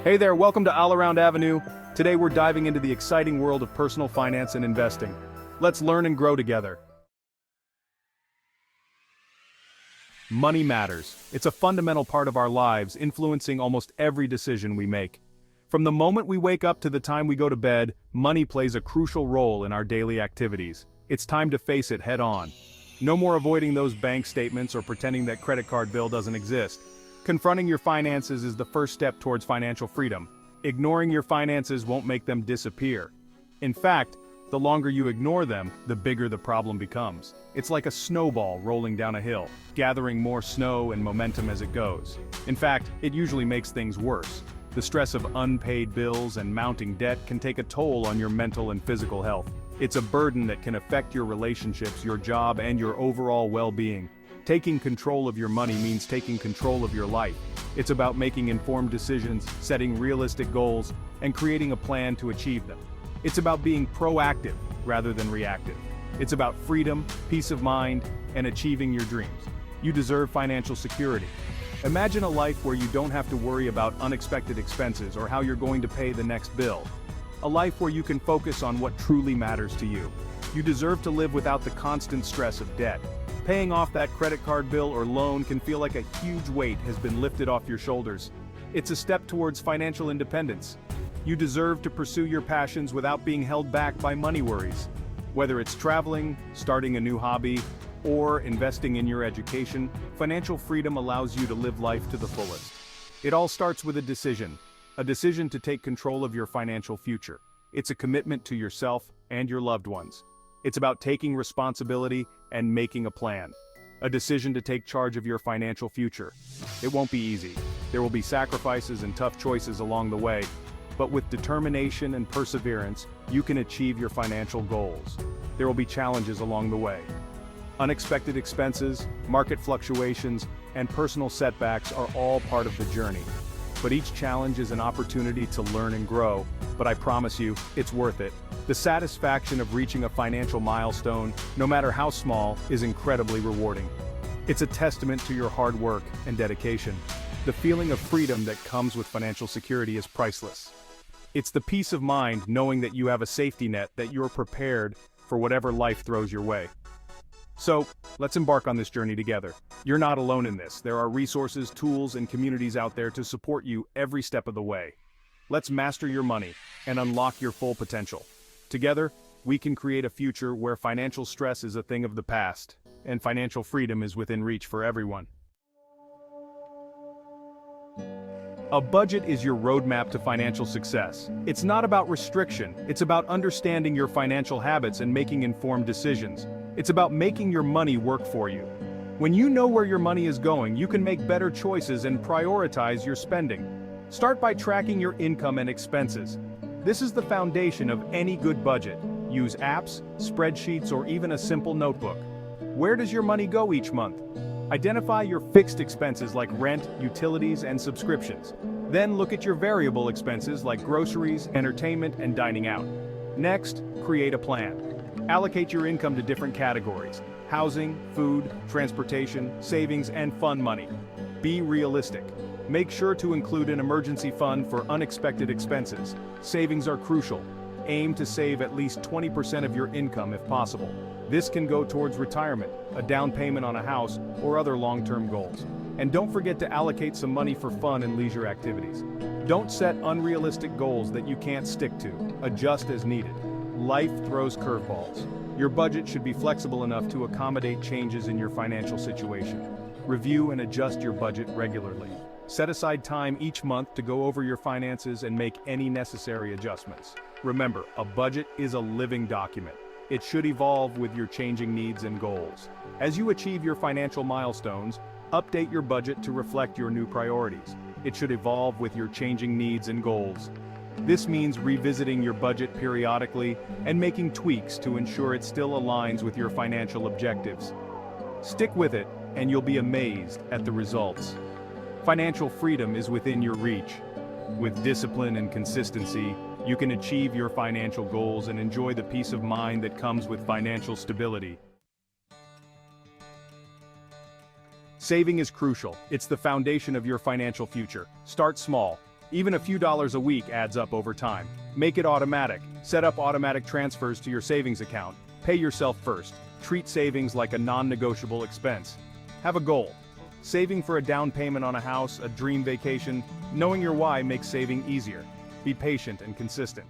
Hey there, welcome to All Around Avenue. Today we're diving into the exciting world of personal finance and investing. Let's learn and grow together. Money matters. It's a fundamental part of our lives, influencing almost every decision we make. From the moment we wake up to the time we go to bed, money plays a crucial role in our daily activities. It's time to face it head on. No more avoiding those bank statements or pretending that credit card bill doesn't exist. Confronting your finances is the first step towards financial freedom. Ignoring your finances won't make them disappear. In fact, the longer you ignore them, the bigger the problem becomes. It's like a snowball rolling down a hill, gathering more snow and momentum as it goes. In fact, it usually makes things worse. The stress of unpaid bills and mounting debt can take a toll on your mental and physical health. It's a burden that can affect your relationships, your job, and your overall well-being. Taking control of your money means taking control of your life. It's about making informed decisions, setting realistic goals, and creating a plan to achieve them. It's about being proactive rather than reactive. It's about freedom, peace of mind, and achieving your dreams. You deserve financial security. Imagine a life where you don't have to worry about unexpected expenses or how you're going to pay the next bill. A life where you can focus on what truly matters to you. You deserve to live without the constant stress of debt. Paying off that credit card bill or loan can feel like a huge weight has been lifted off your shoulders. It's a step towards financial independence. You deserve to pursue your passions without being held back by money worries. Whether it's traveling, starting a new hobby, or investing in your education, financial freedom allows you to live life to the fullest. It all starts with a decision to take control of your financial future. It's a commitment to yourself and your loved ones. It's about taking responsibility and making a plan. A decision to take charge of your financial future. It won't be easy. There will be sacrifices and tough choices along the way, but with determination and perseverance, you can achieve your financial goals. There will be challenges along the way. Unexpected expenses, market fluctuations, and personal setbacks are all part of the journey. But each challenge is an opportunity to learn and grow, but I promise you, it's worth it. The satisfaction of reaching a financial milestone, no matter how small, is incredibly rewarding. It's a testament to your hard work and dedication. The feeling of freedom that comes with financial security is priceless. It's the peace of mind knowing that you have a safety net, that you're prepared for whatever life throws your way. So, let's embark on this journey together. You're not alone in this. There are resources, tools, and communities out there to support you every step of the way. Let's master your money and unlock your full potential. Together, we can create a future where financial stress is a thing of the past, and financial freedom is within reach for everyone. A budget is your roadmap to financial success. It's not about restriction, it's about understanding your financial habits and making informed decisions. It's about making your money work for you. When you know where your money is going, you can make better choices and prioritize your spending. Start by tracking your income and expenses. This is the foundation of any good budget. Use apps, spreadsheets, or even a simple notebook. Where does your money go each month? Identify your fixed expenses like rent, utilities, and subscriptions. Then look at your variable expenses like groceries, entertainment, and dining out. Next, create a plan. Allocate your income to different categories: housing, food, transportation, savings, and fun money. Be realistic. Make sure to include an emergency fund for unexpected expenses. Savings are crucial. Aim to save at least 20% of your income if possible. This can go towards retirement, a down payment on a house, or other long-term goals. And don't forget to allocate some money for fun and leisure activities. Don't set unrealistic goals that you can't stick to. Adjust as needed. Life throws curveballs. Your budget should be flexible enough to accommodate changes in your financial situation. Review and adjust your budget regularly. Set aside time each month to go over your finances and make any necessary adjustments. Remember, a budget is a living document. It should evolve with your changing needs and goals. As you achieve your financial milestones, update your budget to reflect your new priorities. It should evolve with your changing needs and goals. This means revisiting your budget periodically and making tweaks to ensure it still aligns with your financial objectives. Stick with it, and you'll be amazed at the results. Financial freedom is within your reach. With discipline and consistency, you can achieve your financial goals and enjoy the peace of mind that comes with financial stability. Saving is crucial. It's the foundation of your financial future. Start small. Even a few dollars a week adds up over time. Make it automatic. Set up automatic transfers to your savings account. Pay yourself first. Treat savings like a non-negotiable expense. Have a goal. Saving for a down payment on a house, a dream vacation. Knowing your why makes saving easier. Be patient and consistent.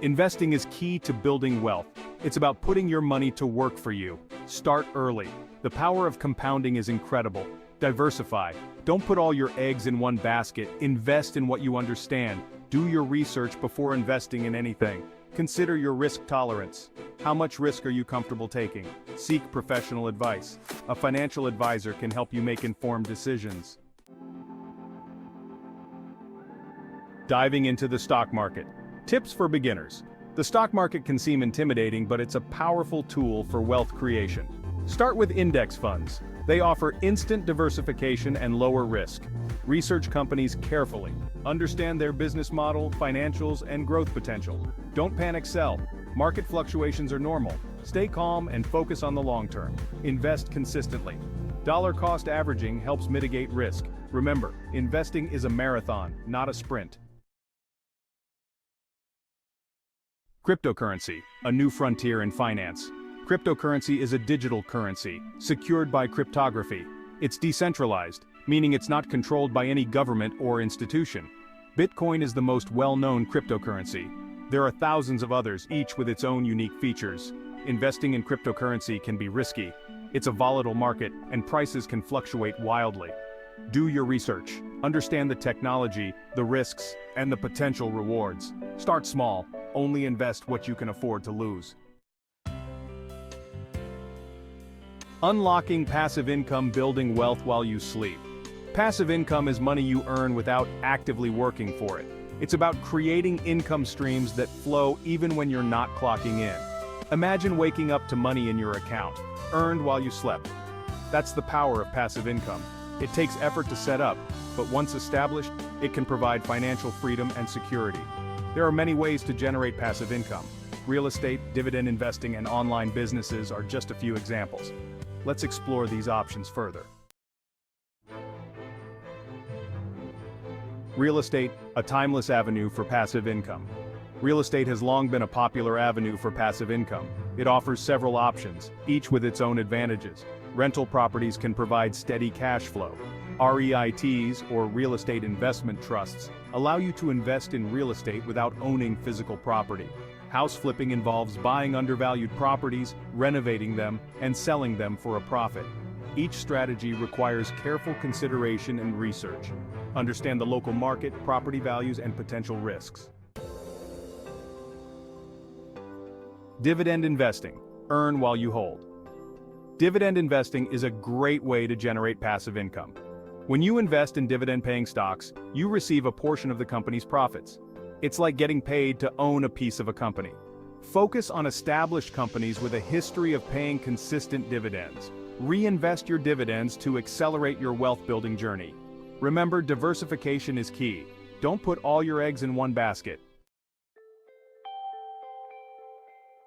Investing is key to building wealth. It's about putting your money to work for you. Start early. The power of compounding is incredible. Diversify. Don't put all your eggs in one basket. Invest in what you understand. Do your research before investing in anything. Consider your risk tolerance. How much risk are you comfortable taking? Seek professional advice. A financial advisor can help you make informed decisions. Diving into the stock market. Tips for beginners. The stock market can seem intimidating, but it's a powerful tool for wealth creation. Start with index funds. They offer instant diversification and lower risk. Research companies carefully. Understand their business model, financials, and growth potential. Don't panic sell. Market fluctuations are normal. Stay calm and focus on the long term. Invest consistently. Dollar cost averaging helps mitigate risk. Remember, investing is a marathon, not a sprint. Cryptocurrency, a new frontier in finance. Cryptocurrency is a digital currency, secured by cryptography. It's decentralized, meaning it's not controlled by any government or institution. Bitcoin is the most well-known cryptocurrency. There are thousands of others, each with its own unique features. Investing in cryptocurrency can be risky. It's a volatile market, and prices can fluctuate wildly. Do your research. Understand the technology, the risks, and the potential rewards. Start small. Only invest what you can afford to lose. Unlocking passive income, building wealth while you sleep. Passive income is money you earn without actively working for it. It's about creating income streams that flow even when you're not clocking in. Imagine waking up to money in your account, earned while you slept. That's the power of passive income. It takes effort to set up, but once established, it can provide financial freedom and security. There are many ways to generate passive income. Real estate, dividend investing, and online businesses are just a few examples. Let's explore these options further. Real estate, a timeless avenue for passive income. Real estate has long been a popular avenue for passive income. It offers several options, each with its own advantages. Rental properties can provide steady cash flow. REITs, or real estate investment trusts, allow you to invest in real estate without owning physical property. House flipping involves buying undervalued properties, renovating them, and selling them for a profit. Each strategy requires careful consideration and research. Understand the local market, property values, and potential risks. Dividend investing. Earn while you hold. Dividend investing is a great way to generate passive income. When you invest in dividend-paying stocks, you receive a portion of the company's profits. It's like getting paid to own a piece of a company. Focus on established companies with a history of paying consistent dividends. Reinvest your dividends to accelerate your wealth-building journey. Remember, diversification is key. Don't put all your eggs in one basket.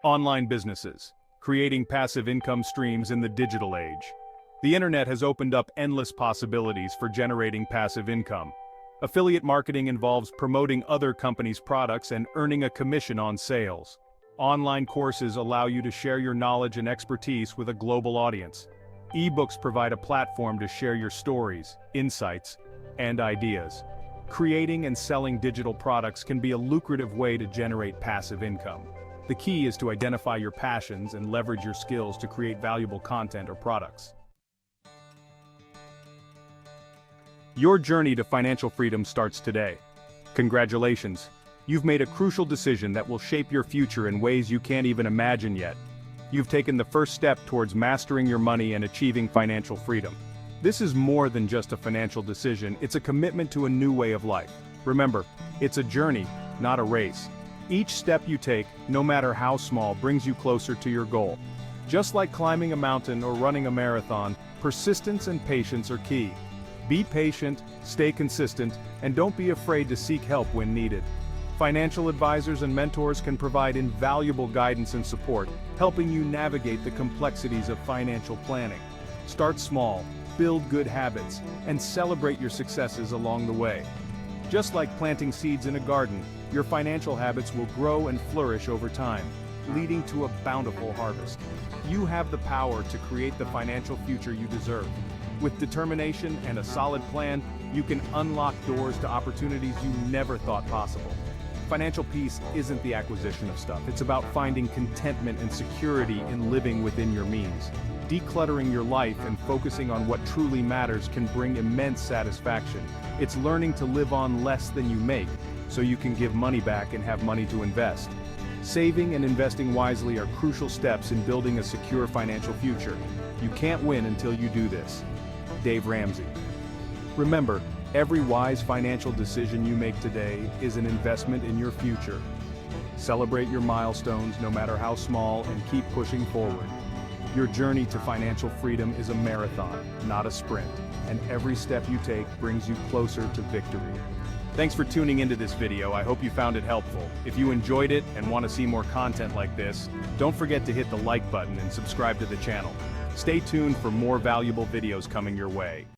Online businesses. Creating passive income streams in the digital age. The internet has opened up endless possibilities for generating passive income. Affiliate marketing involves promoting other companies' products and earning a commission on sales. Online courses allow you to share your knowledge and expertise with a global audience. Ebooks provide a platform to share your stories, insights, and ideas. Creating and selling digital products can be a lucrative way to generate passive income. The key is to identify your passions and leverage your skills to create valuable content or products. Your journey to financial freedom starts today. Congratulations! You've made a crucial decision that will shape your future in ways you can't even imagine yet. You've taken the first step towards mastering your money and achieving financial freedom. This is more than just a financial decision, it's a commitment to a new way of life. Remember, it's a journey, not a race. Each step you take, no matter how small, brings you closer to your goal. Just like climbing a mountain or running a marathon, persistence and patience are key. Be patient, stay consistent, and don't be afraid to seek help when needed. Financial advisors and mentors can provide invaluable guidance and support, helping you navigate the complexities of financial planning. Start small, build good habits, and celebrate your successes along the way. Just like planting seeds in a garden, your financial habits will grow and flourish over time, leading to a bountiful harvest. You have the power to create the financial future you deserve. With determination and a solid plan, you can unlock doors to opportunities you never thought possible. Financial peace isn't the acquisition of stuff, it's about finding contentment and security in living within your means. Decluttering your life and focusing on what truly matters can bring immense satisfaction. It's learning to live on less than you make, so you can give money back and have money to invest. Saving and investing wisely are crucial steps in building a secure financial future. You can't win until you do this. Dave Ramsey. Remember, every wise financial decision you make today is an investment in your future. Celebrate your milestones, no matter how small, and keep pushing forward. Your journey to financial freedom is a marathon, not a sprint, and every step you take brings you closer to victory. Thanks for tuning into this video. I hope you found it helpful. If you enjoyed it and want to see more content like this, don't forget to hit the like button and subscribe to the channel. Stay tuned for more valuable videos coming your way.